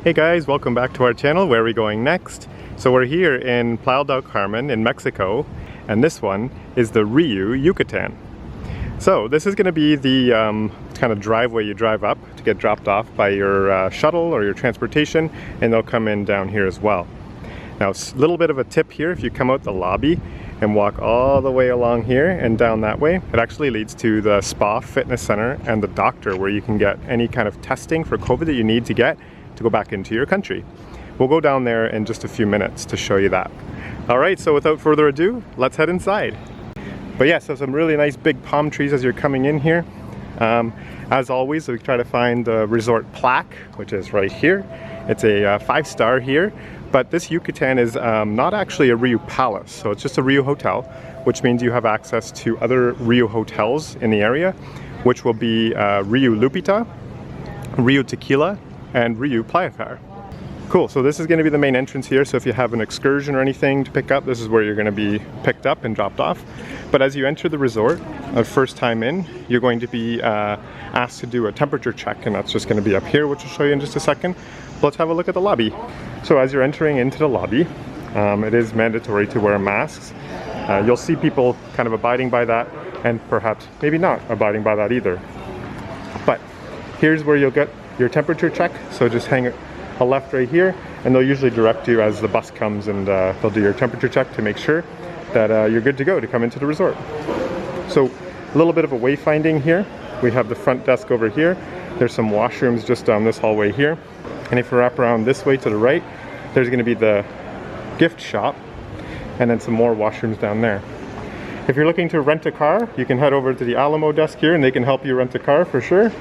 Hey guys, welcome back to our channel. Where are we going next? So we're here in Playa del Carmen in Mexico, and this one is the Riu Yucatan. So this is going to be the kind of driveway you drive up to get dropped off by your shuttle or your transportation, and they'll come in down here as well. Now, a little bit of a tip here: if you come out the lobby and walk all the way along here and down that way, it actually leads to the spa, fitness center, and the doctor, where you can get any kind of testing for COVID that you need to get to go back into your country. We'll go down there in just a few minutes to show you that. Alright, so without further ado, let's head inside. But yeah, so some really nice big palm trees as you're coming in here. As always, we try to find the resort plaque, which is right here. It's a 5-star here, but this Yucatan is not actually a RIU Palace, so it's just a RIU hotel, which means you have access to other RIU hotels in the area, which will be RIU Lupita, RIU Tequila, and RIU Playacar. Cool, so this is going to be the main entrance here, so if you have an excursion or anything to pick up, this is where you're going to be picked up and dropped off. But as you enter the resort, first time in, you're going to be asked to do a temperature check, and that's just going to be up here, which I'll show you in just a second. Let's have a look at the lobby. So as you're entering into the lobby, it is mandatory to wear masks. You'll see people kind of abiding by that, and perhaps maybe not abiding by that either. But here's where you'll get your temperature check, so just hang a left right here, and they'll usually direct you as the bus comes, and they'll do your temperature check to make sure that you're good to go to come into the resort. So a little bit of a wayfinding here. We have the front desk over here. There's some washrooms just down this hallway here, and if you wrap around this way to the right, there's going to be the gift shop, and then some more washrooms down there. If you're looking to rent a car, you can head over to the Alamo desk here, and they can help you rent a car for sure.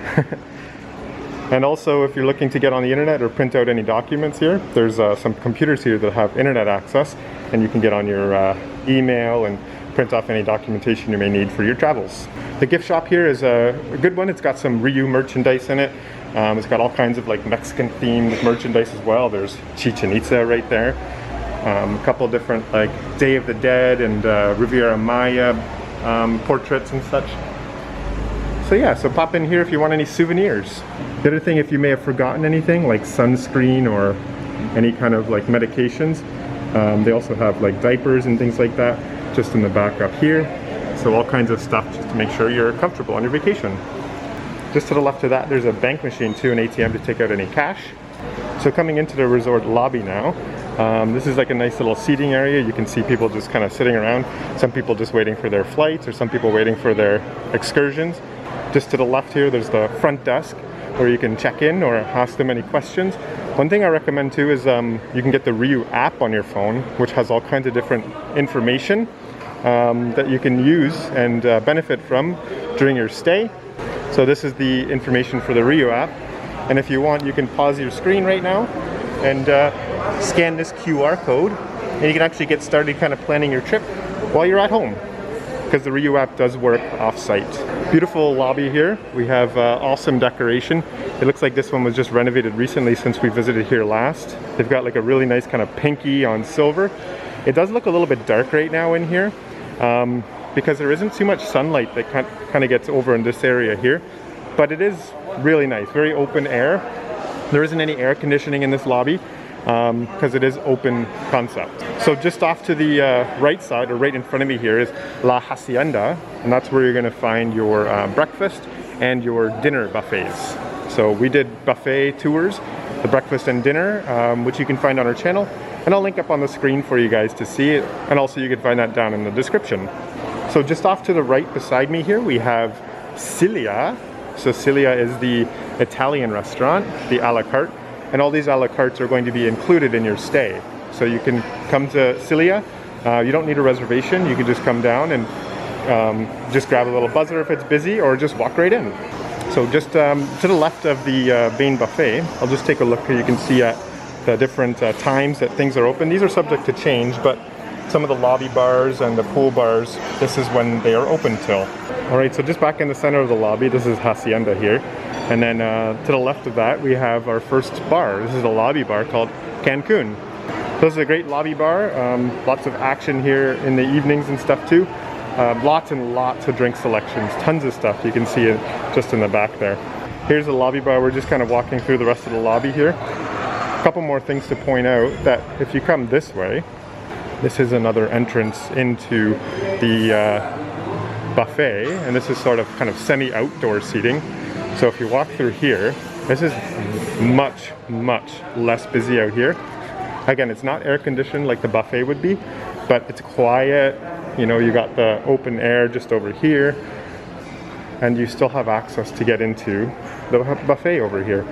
And also, if you're looking to get on the internet or print out any documents here, there's some computers here that have internet access, and you can get on your email and print off any documentation you may need for your travels. The gift shop here is a good one. It's got some RIU merchandise in it. It's got all kinds of like Mexican themed merchandise as well. There's Chichen Itza right there. A couple different like Day of the Dead and Riviera Maya portraits and such. So yeah, so pop in here if you want any souvenirs. The other thing, if you may have forgotten anything like sunscreen or any kind of like medications, they also have like diapers and things like that just in the back up here. So all kinds of stuff just to make sure you're comfortable on your vacation. Just to the left of that, there's a bank machine too, an ATM to take out any cash. So coming into the resort lobby now, this is like a nice little seating area. You can see people just kind of sitting around. Some people just waiting for their flights, or some people waiting for their excursions. Just to the left here, there's the front desk where you can check in or ask them any questions. One thing I recommend too is you can get the RIU app on your phone, which has all kinds of different information that you can use and benefit from during your stay. So this is the information for the RIU app. And if you want, you can pause your screen right now and scan this QR code, and you can actually get started kind of planning your trip while you're at home, because the RIU app does work off-site. Beautiful lobby here. We have awesome decoration. It looks like this one was just renovated recently since we visited here last. They've got like a really nice kind of pinky on silver. It does look a little bit dark right now in here because there isn't too much sunlight that kind of gets over in this area here. But it is really nice, very open air. There isn't any air conditioning in this lobby because it is open concept. So just off to the right side, or right in front of me here, is La Hacienda, and that's where you're going to find your breakfast and your dinner buffets. So we did buffet tours, the breakfast and dinner, which you can find on our channel, and I'll link up on the screen for you guys to see it, and also you can find that down in the description. So just off to the right beside me here, we have Cilia. So Cilia is the Italian restaurant, the a la carte. And all these a la cartes are going to be included in your stay. So you can come to Cilia. You don't need a reservation. You can just come down and just grab a little buzzer if it's busy, or just walk right in. So just to the left of the main buffet, I'll just take a look here. You can see at the different times that things are open. These are subject to change, but some of the lobby bars and the pool bars, this is when they are open till. All right, so just back in the center of the lobby, this is Hacienda here. And then to the left of that, we have our first bar. This is a lobby bar called Cancun. So this is a great lobby bar. Lots of action here in the evenings and stuff too. Lots and lots of drink selections. Tons of stuff. You can see it just in the back there. Here's the lobby bar. We're just kind of walking through the rest of the lobby here. A couple more things to point out, that if you come this way, this is another entrance into the buffet, and this is sort of kind of semi-outdoor seating. So if you walk through here, this is much less busy out here. Again, it's not air conditioned like the buffet would be, but it's quiet. You know, you got the open air just over here, and you still have access to get into the buffet over here.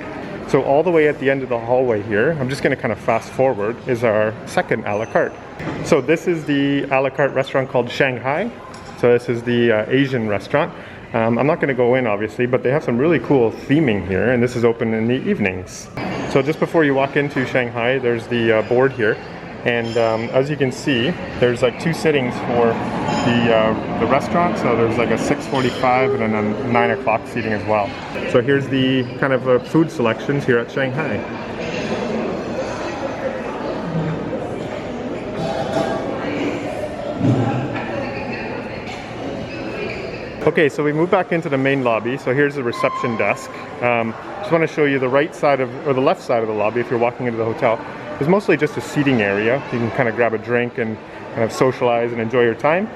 So all the way at the end of the hallway here, I'm just going to kind of fast forward, is our second a la carte. So this is the a la carte restaurant called Shanghai. So this is the Asian restaurant. I'm not going to go in obviously, but they have some really cool theming here, and this is open in the evenings. So just before you walk into Shanghai, there's the board here, and as you can see, there's like 2 sittings for the restaurant. So there's like a 6:45 and then a 9 o'clock seating as well. So here's the kind of food selections here at Shanghai. Okay, so we move back into the main lobby. So here's the reception desk. Just want to show you the right side or the left side of the lobby if you're walking into the hotel. It's mostly just a seating area. You can kind of grab a drink and kind of socialize and enjoy your time.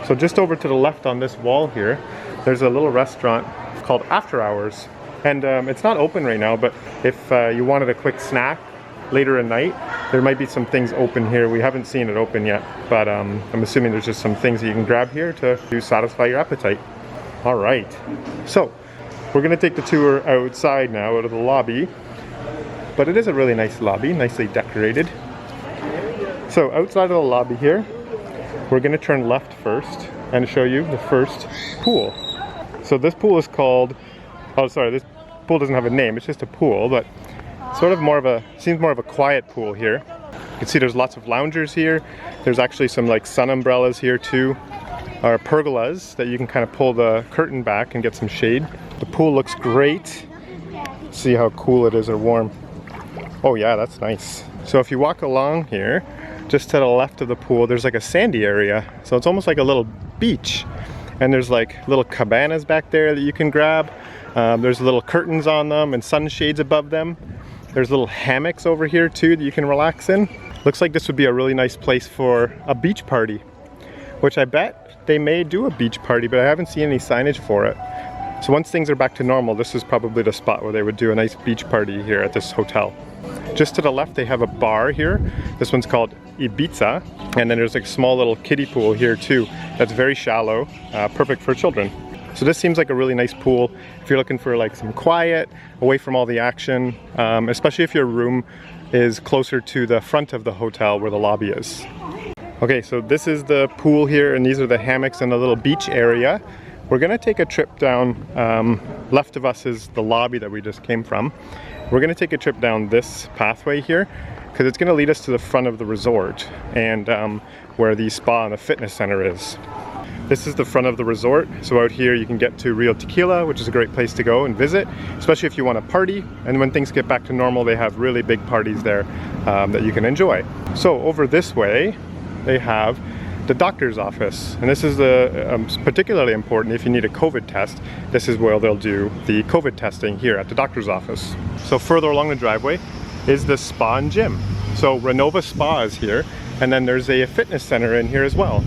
So just over to the left on this wall here, there's a little restaurant called After Hours. And it's not open right now, but if you wanted a quick snack later at night, there might be some things open here. We haven't seen it open yet, but I'm assuming there's just some things that you can grab here to satisfy your appetite. All right, so we're gonna take the tour outside now, out of the lobby, but it is a really nice lobby, nicely decorated. So outside of the lobby here, we're gonna turn left first and show you the first pool. So this pool is called, oh sorry, this pool doesn't have a name, it's just a pool, but sort of seems more of a quiet pool here. You can see there's lots of loungers here. There's actually some like sun umbrellas here too, or pergolas that you can kind of pull the curtain back and get some shade. The pool looks great. See how cool it is or warm. Oh yeah, that's nice. So if you walk along here, just to the left of the pool, there's like a sandy area. So it's almost like a little beach. And there's like little cabanas back there that you can grab. There's little curtains on them and sunshades above them. There's little hammocks over here too that you can relax in. Looks like this would be a really nice place for a beach party, which I bet they may do a beach party, but I haven't seen any signage for it. So once things are back to normal, this is probably the spot where they would do a nice beach party here at this hotel. Just to the left, they have a bar here. This one's called Ibiza. And then there's like a small little kiddie pool here too. That's very shallow, perfect for children. So this seems like a really nice pool if you're looking for like some quiet, away from all the action, especially if your room is closer to the front of the hotel where the lobby is. Okay, so this is the pool here, and these are the hammocks and the little beach area. We're gonna take a trip down, left of us is the lobby that we just came from. We're gonna take a trip down this pathway here, because it's gonna lead us to the front of the resort and where the spa and the fitness center is. This is the front of the resort. So out here you can get to RIU Tequila, which is a great place to go and visit, especially if you want to party. And when things get back to normal, they have really big parties there that you can enjoy. So over this way, they have the doctor's office. And this is particularly important if you need a COVID test. This is where they'll do the COVID testing here at the doctor's office. So further along the driveway is the spa and gym. So Renova Spa is here, and then there's a fitness center in here as well.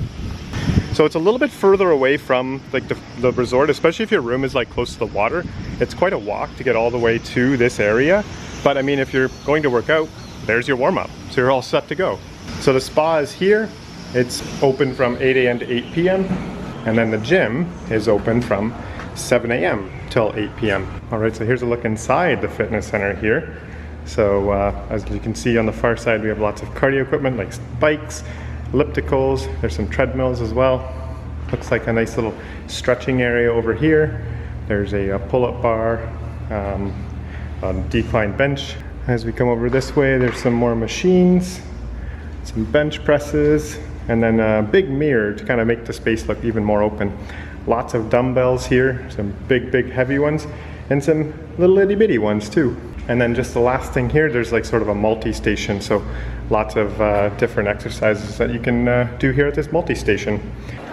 So it's a little bit further away from like the resort, especially if your room is like close to the water. It's quite a walk to get all the way to this area. But I mean, if you're going to work out, there's your warm-up. So you're all set to go. So the spa is here. It's open from 8 a.m. to 8 p.m. And then the gym is open from 7 a.m. till 8 p.m. All right, so here's a look inside the fitness center here. So as you can see on the far side, we have lots of cardio equipment like bikes, ellipticals. There's some treadmills as well. Looks like a nice little stretching area over here. There's a pull-up bar, a decline bench. As we come over this way, there's some more machines, some bench presses, and then a big mirror to kind of make the space look even more open. Lots of dumbbells here, some big heavy ones, and some little itty bitty ones too. And then just the last thing here, there's like sort of a multi-station, so lots of different exercises that you can do here at this multi-station.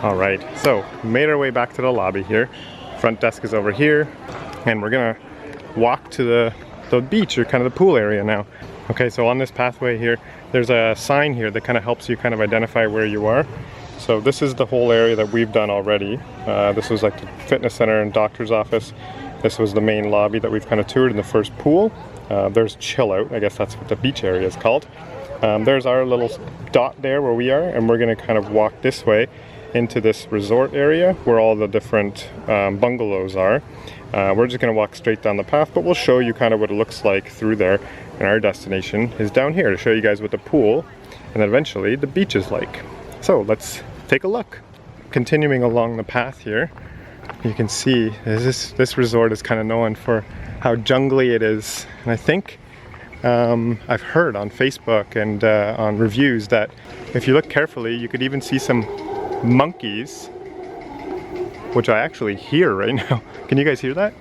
All right, so we made our way back to the lobby here. Front desk is over here, and we're gonna walk to the beach, or kind of the pool area now. Okay, so on this pathway here, there's a sign here that kind of helps you kind of identify where you are. So this is the whole area that we've done already. This was like the fitness center and doctor's office. This was the main lobby that we've kind of toured in the first pool. There's chill out, I guess that's what the beach area is called. There's our little dot there where we are, and we're going to kind of walk this way into this resort area where all the different bungalows are. We're just going to walk straight down the path, but we'll show you kind of what it looks like through there. And our destination is down here to show you guys what the pool and then eventually the beach is like. So let's take a look. Continuing along the path here, you can see this resort is kind of known for how jungly it is. And I think I've heard on Facebook and on reviews that if you look carefully, you could even see some monkeys, which I actually hear right now. Can you guys hear that?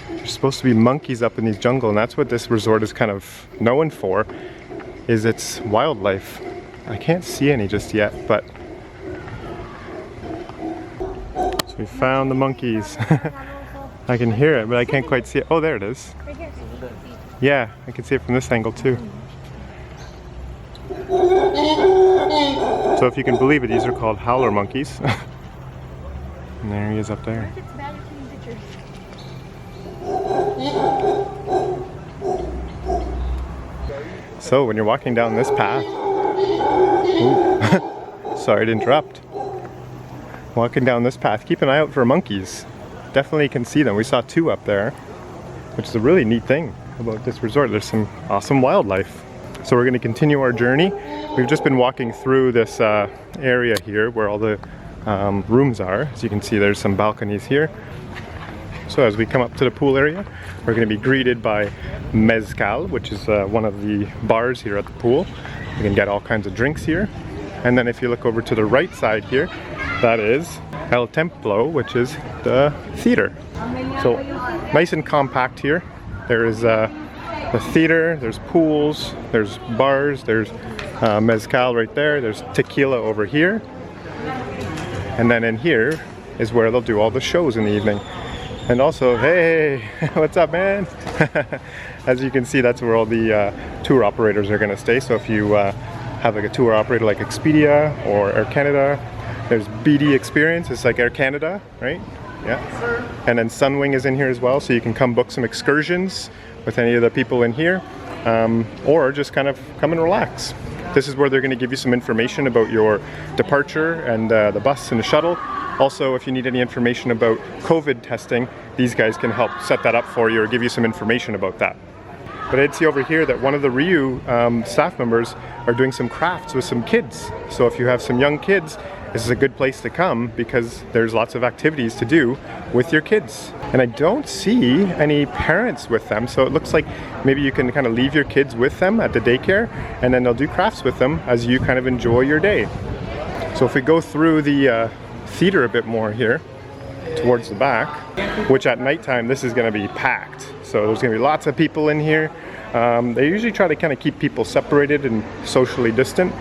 There's supposed to be monkeys up in these jungle, and that's what this resort is kind of known for, is its wildlife. I can't see any just yet, but so we found the monkeys. I can hear it, but I can't quite see it. Oh, there it is. Yeah, I can see it from this angle too. So if you can believe it, these are called howler monkeys. And there he is up there. So when you're walking down this path, sorry to interrupt. Walking down this path, keep an eye out for monkeys. Definitely can see them. We saw 2 up there, which is a really neat thing about this resort. There's some awesome wildlife. So we're going to continue our journey. We've just been walking through this area here where all the rooms are. As you can see, there's some balconies here. So as we come up to the pool area, we're going to be greeted by mezcal, which is one of the bars here at the pool. You can get all kinds of drinks here. And then if you look over to the right side here, that is El Templo, which is the theater. So nice and compact here. There is the theater, there's pools, there's bars, there's mezcal right there, there's tequila over here. And then in here is where they'll do all the shows in the evening. And also, hey, what's up, man? As you can see, that's where all the tour operators are going to stay. So if you have like a tour operator like Expedia or Air Canada, there's BD Experience. It's like Air Canada, right? Yeah. And then Sunwing is in here as well, so you can come book some excursions with any of the people in here, or just kind of come and relax. This is where they're going to give you some information about your departure and the bus and the shuttle. Also, if you need any information about COVID testing, these guys can help set that up for you or give you some information about that. But I'd see over here that one of the RIU staff members are doing some crafts with some kids. So if you have some young kids, this is a good place to come because there's lots of activities to do with your kids. And I don't see any parents with them, so it looks like maybe you can kind of leave your kids with them at the daycare and then they'll do crafts with them as you kind of enjoy your day. So if we go through the theater a bit more here towards the back, which at nighttime this is going to be packed. So there's going to be lots of people in here. They usually try to kind of keep people separated and socially distant.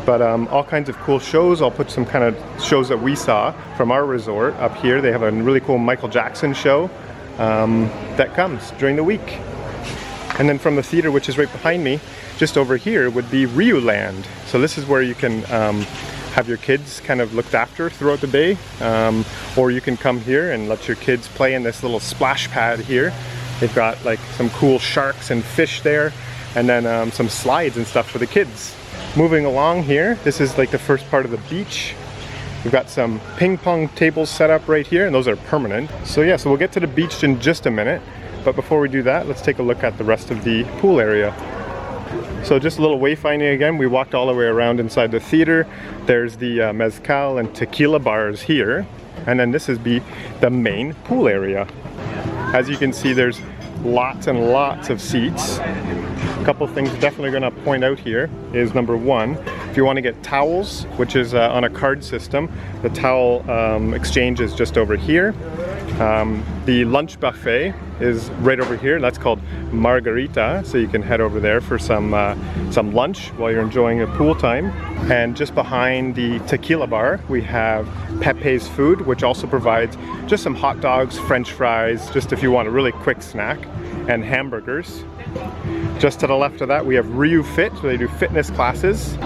But all kinds of cool shows. I'll put some kind of shows that we saw from our resort up here. They have a really cool Michael Jackson show that comes during the week. And then from the theater, which is right behind me, just over here would be RIU Land. So this is where you can have your kids kind of looked after throughout the day. Or you can come here and let your kids play in this little splash pad here. They've got like some cool sharks and fish there, and then some slides and stuff for the kids. Moving along here, this is like the first part of the beach. We've got some ping pong tables set up right here, and those are permanent. So yeah, so we'll get to the beach in just a minute. But before we do that, let's take a look at the rest of the pool area. So just a little wayfinding again. We walked all the way around inside the theater. There's the mezcal and tequila bars here. And then this is the main pool area. As you can see, there's lots and lots of seats. A couple things definitely going to point out here is number one, if you want to get towels, which is on a card system, the towel exchange is just over here. The lunch buffet is right over here. That's called Margarita, so you can head over there for some lunch while you're enjoying a pool time. And just behind the tequila bar, we have Pepe's Food, which also provides just some hot dogs, French fries, just if you want a really quick snack. and hamburgers. Just to the left of that we have RIU Fit, where they do fitness classes.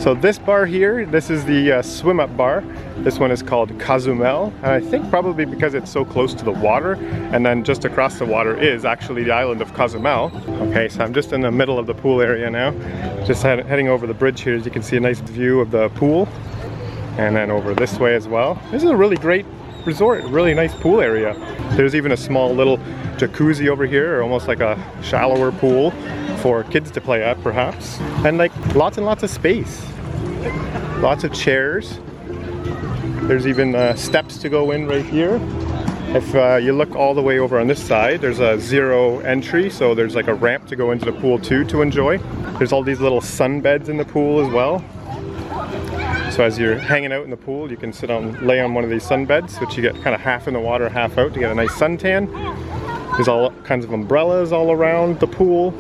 So this bar here, this is the swim up bar. This one is called Cozumel, and I think probably because it's so close to the water, and then just across the water is actually the island of Cozumel. Okay, so I'm just in the middle of the pool area now. Just heading over the bridge here, as you can see a nice view of the pool. And then over this way as well. This is a really great resort, really nice pool area. There's even a small little jacuzzi over here, or almost like a shallower pool for kids to play at perhaps. And like lots and lots of space. Lots of chairs. There's even steps to go in right here. If you look all the way over on this side, there's a zero entry, so there's like a ramp to go into the pool too to enjoy. There's all these little sunbeds in the pool as well. So as you're hanging out in the pool, you can lay on one of these sunbeds, which you get kind of half in the water, half out to get a nice suntan. There's all kinds of umbrellas all around the pool.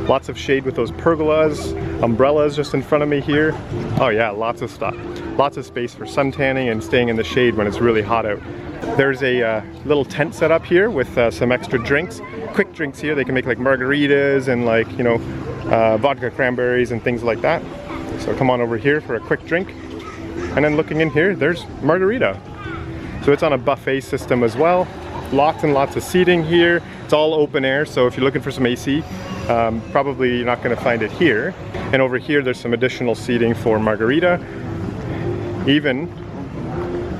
Lots of shade with those pergolas, umbrellas just in front of me here. Oh yeah, lots of stuff. Lots of space for suntanning and staying in the shade when it's really hot out. There's a little tent set up here with some extra drinks. Quick drinks here, they can make like margaritas and like, you know, vodka cranberries and things like that. So come on over here for a quick drink. And then looking in here, there's margarita. So it's on a buffet system as well. Lots and lots of seating here. It's all open air, so if you're looking for some AC, probably you're not going to find it here. And over here, there's some additional seating for margarita. Even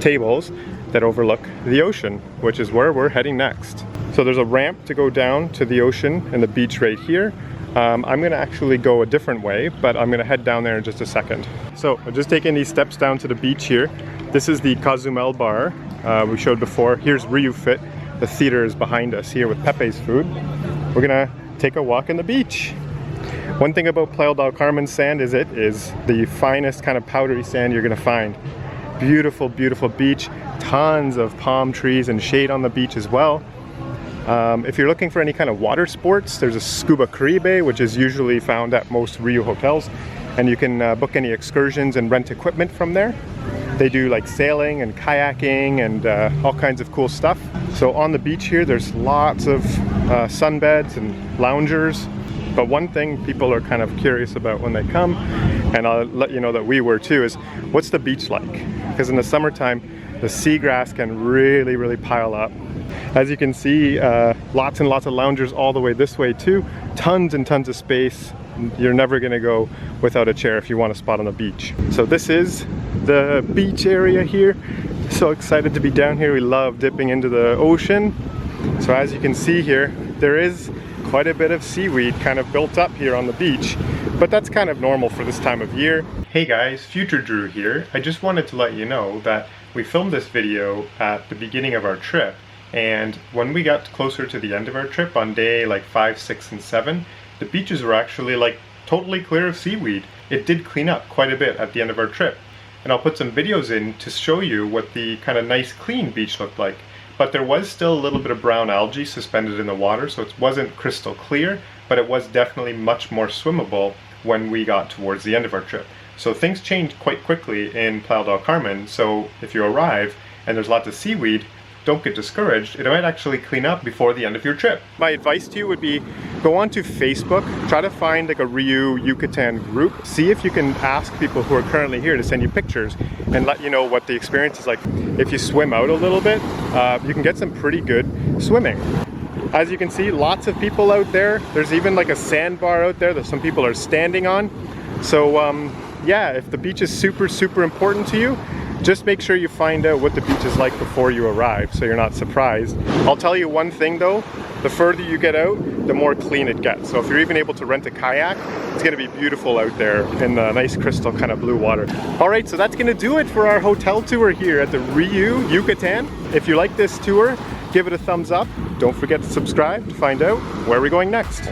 tables that overlook the ocean, which is where we're heading next. So there's a ramp to go down to the ocean and the beach right here. I'm going to actually go a different way, but I'm going to head down there in just a second. So I'm just taking these steps down to the beach here. This is the Cozumel bar we showed before. Here's RIU Fit. The theater is behind us here with Pepe's food. We're going to take a walk in the beach. One thing about Playa del Carmen sand is it is the finest kind of powdery sand you're going to find. Beautiful, beautiful beach. Tons of palm trees and shade on the beach as well. If you're looking for any kind of water sports, there's a scuba caribe, which is usually found at most RIU hotels, and you can book any excursions and rent equipment from there. They do like sailing and kayaking and all kinds of cool stuff. So on the beach here, there's lots of sunbeds and loungers. But one thing people are kind of curious about when they come, and I'll let you know that we were too, is what's the beach like? Because in the summertime, the seagrass can really, really pile up. As you can see, lots and lots of loungers all the way this way too. Tons and tons of space. You're never gonna go without a chair if you want a spot on the beach. So this is the beach area here. So excited to be down here. We love dipping into the ocean. So as you can see here, there is quite a bit of seaweed kind of built up here on the beach, but that's kind of normal for this time of year. Hey guys, Future Drew here. I just wanted to let you know that we filmed this video at the beginning of our trip, and when we got closer to the end of our trip on day like 5, 6, and 7, the beaches were actually like totally clear of seaweed. It did clean up quite a bit at the end of our trip. And I'll put some videos in to show you what the kind of nice clean beach looked like. But there was still a little bit of brown algae suspended in the water, so it wasn't crystal clear, but it was definitely much more swimmable when we got towards the end of our trip. So things changed quite quickly in Playa del Carmen, so if you arrive and there's lots of seaweed, don't get discouraged. It might actually clean up before the end of your trip. My advice to you would be go onto Facebook, try to find like a RIU Yucatan group, see if you can ask people who are currently here to send you pictures and let you know what the experience is like. If you swim out a little bit, you can get some pretty good swimming. As you can see, lots of people out there. There's even like a sandbar out there that some people are standing on. So yeah, if the beach is super, super important to you, just make sure you find out what the beach is like before you arrive so you're not surprised. I'll tell you one thing though, the further you get out, the more clean it gets. So if you're even able to rent a kayak, it's gonna be beautiful out there in the nice crystal kind of blue water. All right, so that's gonna do it for our hotel tour here at the RIU Yucatan. If you like this tour, give it a thumbs up. Don't forget to subscribe to find out where we're going next.